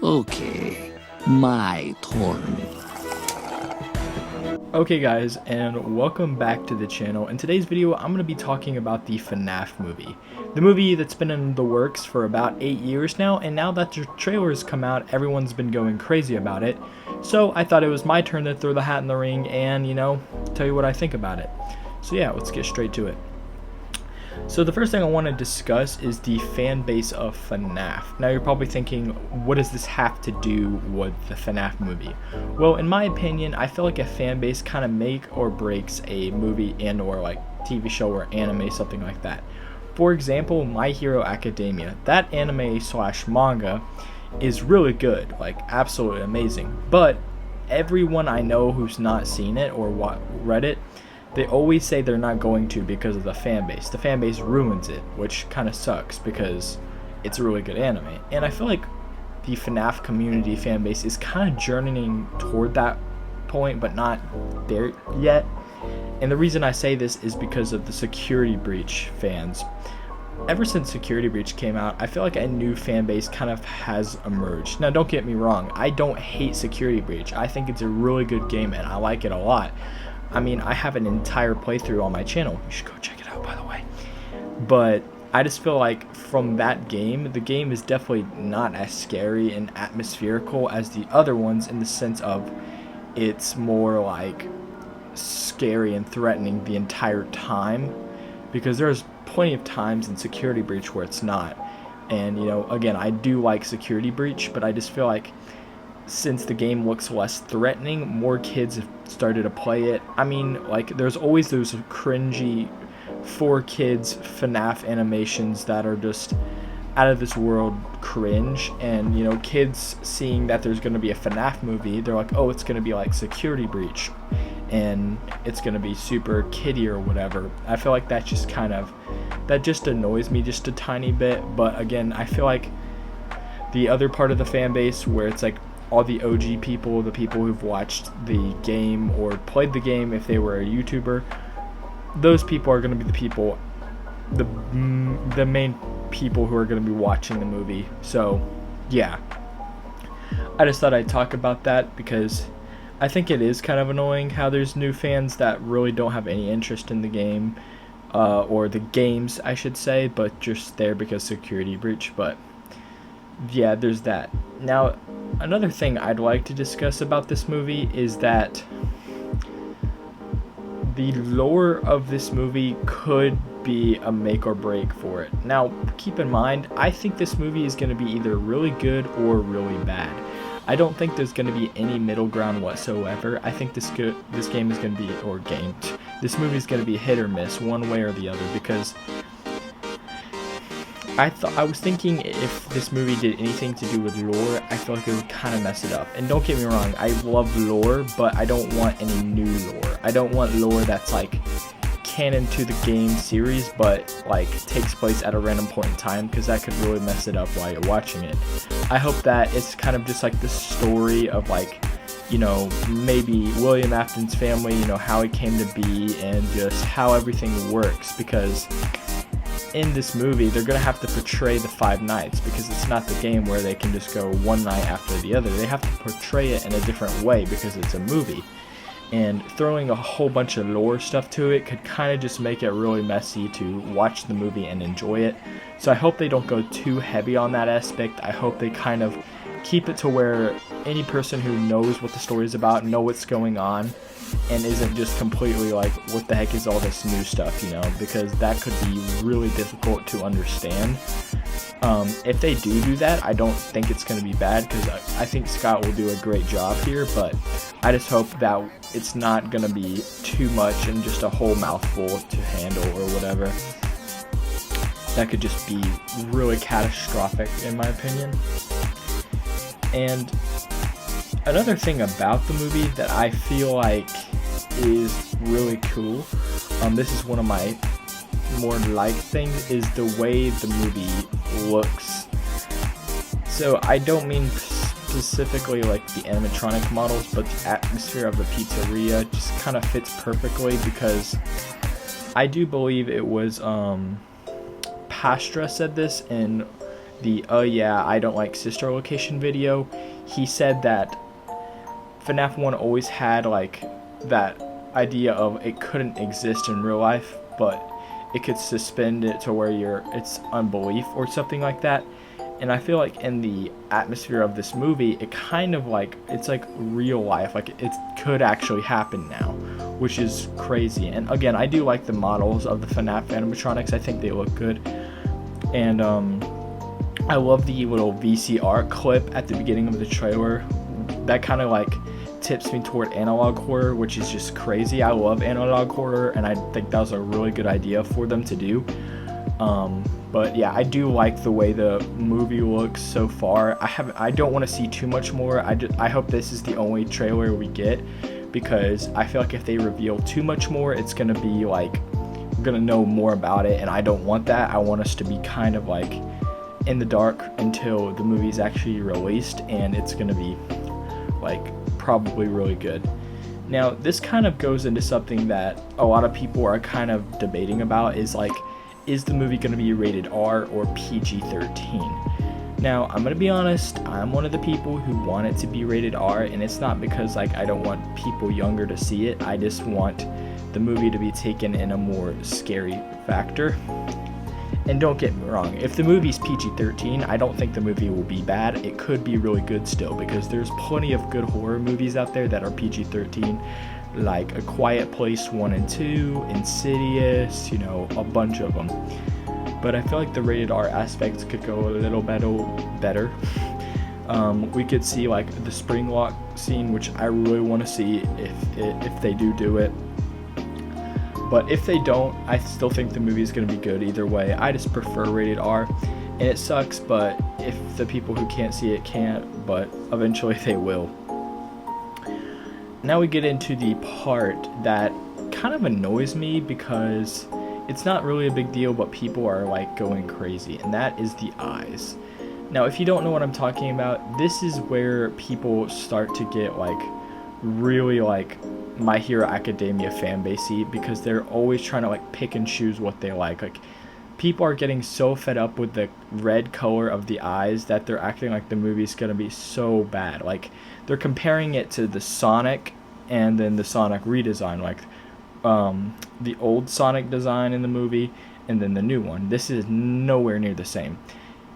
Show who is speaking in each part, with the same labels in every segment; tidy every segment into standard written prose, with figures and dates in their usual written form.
Speaker 1: Okay, my turn.
Speaker 2: Okay guys, and welcome back to the channel. In today's video, I'm going to be talking about the FNAF movie. The movie that's been in the works for about 8 years now, and now that the trailer has come out, everyone's been going crazy about it. So I thought it was my turn to throw the hat in the ring and, tell you what I think about it. So yeah, let's get straight to it. So the first thing I want to discuss is the fan base of FNAF. Now you're probably thinking, what does this have to do with the FNAF movie? Well, in my opinion, I feel like a fan base kind of make or breaks a movie and or like TV show or anime, something like that. For example, My Hero Academia. That anime slash manga is really good, like absolutely amazing. But everyone I know who's not seen it or read it, they always say they're not going to because of the fan base. The fan base ruins it, which kind of sucks because it's a really good anime. And I feel like the FNAF community fan base is kind of journeying toward that point, but not there yet. And the reason I say this is because of the Security Breach fans. Ever since Security Breach came out, I feel like a new fan base kind of has emerged. Now, don't get me wrong, I don't hate Security Breach. I think it's a really good game and I like it a lot. I mean, I have an entire playthrough on my channel. You should go check it out, by the way. But I just feel like from that game, the game is definitely not as scary and atmospherical as the other ones in the sense of it's more like scary and threatening the entire time. Because there's plenty of times in Security Breach where it's not. And, again, I do like Security Breach, but I just feel like since the game looks less threatening, more kids have started to play it. I mean, like, there's always those cringy for kids FNAF animations that are just out of this world cringe, and kids seeing that there's going to be a FNAF movie, they're like, oh, it's going to be like Security Breach and it's going to be super kiddie or whatever. I feel like that just annoys me just a tiny bit. But again, I feel like the other part of the fan base where it's like all the OG people, the people who've watched the game or played the game if they were a YouTuber, those people are going to be the people, the main people who are going to be watching the movie. So yeah, I just thought I'd talk about that because I think it is kind of annoying how there's new fans that really don't have any interest in the game, or the games I should say, but just there because Security Breach. But yeah, there's that. Now, another thing I'd like to discuss about this movie is that the lore of this movie could be a make or break for it. Now, keep in mind, I think this movie is going to be either really good or really bad. I don't think there's going to be any middle ground whatsoever. I think this movie is going to be hit or miss one way or the other, because I was thinking if this movie did anything to do with lore, I feel like it would kind of mess it up. And don't get me wrong, I love lore, but I don't want any new lore. I don't want lore that's like canon to the game series, but like takes place at a random point in time, because that could really mess it up while you're watching it. I hope that it's kind of just like the story of like, maybe William Afton's family, how it came to be and just how everything works, because in this movie they're going to have to portray the 5 nights, because it's not the game where they can just go one night after the other. They have to portray it in a different way because it's a movie, and throwing a whole bunch of lore stuff to it could kind of just make it really messy to watch the movie and enjoy it. So I hope they don't go too heavy on that aspect. I hope they kind of keep it to where any person who knows what the story is about know what's going on and isn't just completely like, what the heck is all this new stuff, because that could be really difficult to understand. If they do that, I don't think it's going to be bad, because I think Scott will do a great job here, but I just hope that it's not going to be too much and just a whole mouthful to handle or whatever. That could just be really catastrophic in my opinion. And another thing about the movie that I feel like is really cool, this is one of my more liked things, is the way the movie looks. So I don't mean specifically like the animatronic models, but the atmosphere of the pizzeria just kind of fits perfectly, because I do believe it was Pastra said this in the yeah, I don't like sister location video, he said that FNAF 1 always had like that idea of it couldn't exist in real life, but it could suspend it to where it's unbelief or something like that. And I feel like in the atmosphere of this movie, it kind of like, it's like real life, like it could actually happen now, which is crazy. And again, I do like the models of the FNAF animatronics. I think they look good. And I love the little VCR clip at the beginning of the trailer. That kind of like tips me toward analog horror, which is just crazy. I love analog horror, and I think that was a really good idea for them to do. But yeah, I do like the way the movie looks so far. I don't want to see too much more. I hope this is the only trailer we get, because I feel like if they reveal too much more, it's gonna be like we're gonna know more about it, and I don't want that. I want us to be kind of like in the dark until the movie's actually released, and it's gonna be like probably really good. Now, this kind of goes into something that a lot of people are kind of debating about, is like, is the movie going to be rated R or PG-13? Now, I'm going to be honest, I'm one of the people who want it to be rated R, and it's not because like I don't want people younger to see it. I just want the movie to be taken in a more scary factor. And don't get me wrong, if the movie's PG-13, I don't think the movie will be bad. It could be really good still, because there's plenty of good horror movies out there that are PG-13, like A Quiet Place 1 and 2, Insidious, you know, a bunch of them. But I feel like the rated R aspects could go a little better. We could see like the spring lock scene, which I really want to see if they do it. But if they don't, I still think the movie is going to be good either way. I just prefer rated R, and it sucks, but if the people who can't see it can't, but eventually they will. Now we get into the part that kind of annoys me, because it's not really a big deal, but people are like going crazy, and that is the eyes. Now, if you don't know what I'm talking about, this is where people start to get like really like My Hero Academia fanbasey, because they're always trying to like pick and choose what they like. Like, people are getting so fed up with the red color of the eyes that they're acting like the movie's gonna be so bad. Like, they're comparing it to the Sonic and then the Sonic redesign, like the old Sonic design in the movie and then the new one. This is nowhere near the same.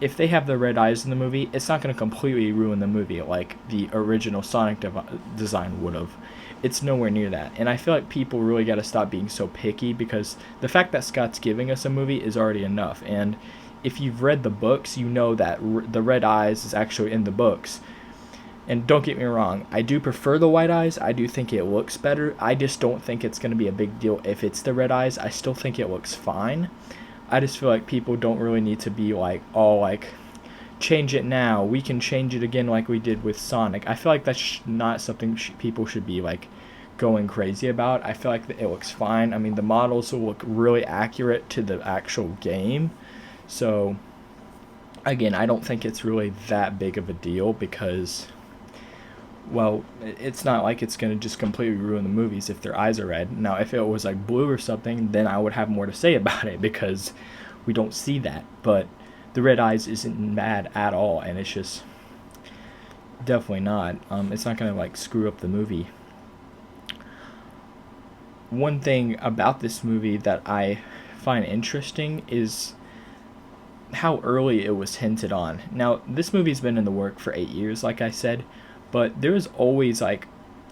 Speaker 2: If they have the red eyes in the movie, it's not going to completely ruin the movie like the original Sonic design would have. It's nowhere near that. And I feel like people really got to stop being so picky, because the fact that Scott's giving us a movie is already enough. And if you've read the books, you know that the red eyes is actually in the books. And don't get me wrong, I do prefer the white eyes. I do think it looks better. I just don't think it's going to be a big deal if it's the red eyes. I still think it looks fine. I just feel like people don't really need to be like all like, change it now, we can change it again like we did with Sonic. I feel like that's not something people should be like going crazy about. I feel like it looks fine. I mean, the models will look really accurate to the actual game. So again, I don't think it's really that big of a deal, because, well, it's not like it's going to just completely ruin the movies if their eyes are red. Now, if it was like blue or something, then I would have more to say about it, because we don't see that. But the red eyes isn't bad at all, and it's just definitely not. It's not going to like screw up the movie. One thing about this movie that I find interesting is how early it was hinted on. Now, this movie's been in the work for 8 years, like I said, but there was always like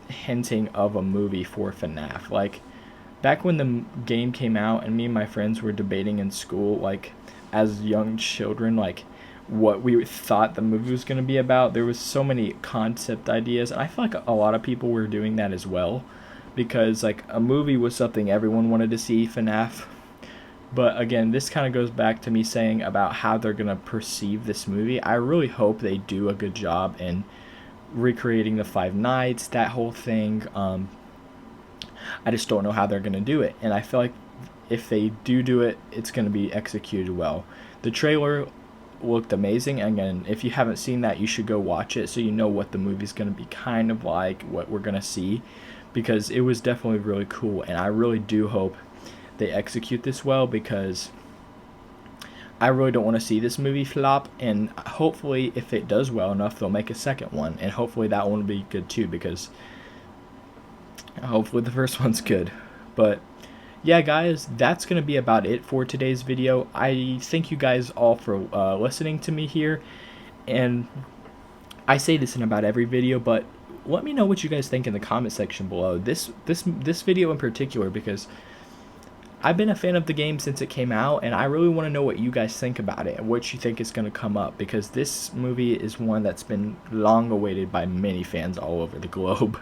Speaker 2: hinting of a movie for FNAF. Like, back when the game came out and me and my friends were debating in school, like as young children, like what we thought the movie was going to be about, there was so many concept ideas, and I feel like a lot of people were doing that as well, because like a movie was something everyone wanted to see, FNAF. But again, this kind of goes back to me saying about how they're going to perceive this movie. I really hope they do a good job in recreating the Five Nights, that whole thing. I just don't know how they're going to do it, and I feel like if they do it, it's going to be executed well. The trailer looked amazing. Again, if you haven't seen that, you should go watch it so you know what the movie's going to be kind of like, what we're going to see, because it was definitely really cool, and I really do hope they execute this well, because I really don't want to see this movie flop, and hopefully if it does well enough, they'll make a second one, and hopefully that one will be good too, because hopefully the first one's good. But yeah, guys, that's going to be about it for today's video. I thank you guys all for listening to me here, and I say this in about every video, but let me know what you guys think in the comment section below. This video in particular, because I've been a fan of the game since it came out, and I really want to know what you guys think about it and what you think is going to come up, because this movie is one that's been long awaited by many fans all over the globe.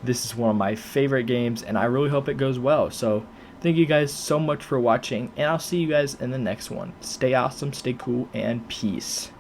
Speaker 2: This is one of my favorite games, and I really hope it goes well. So thank you guys so much for watching, and I'll see you guys in the next one. Stay awesome, stay cool, and peace.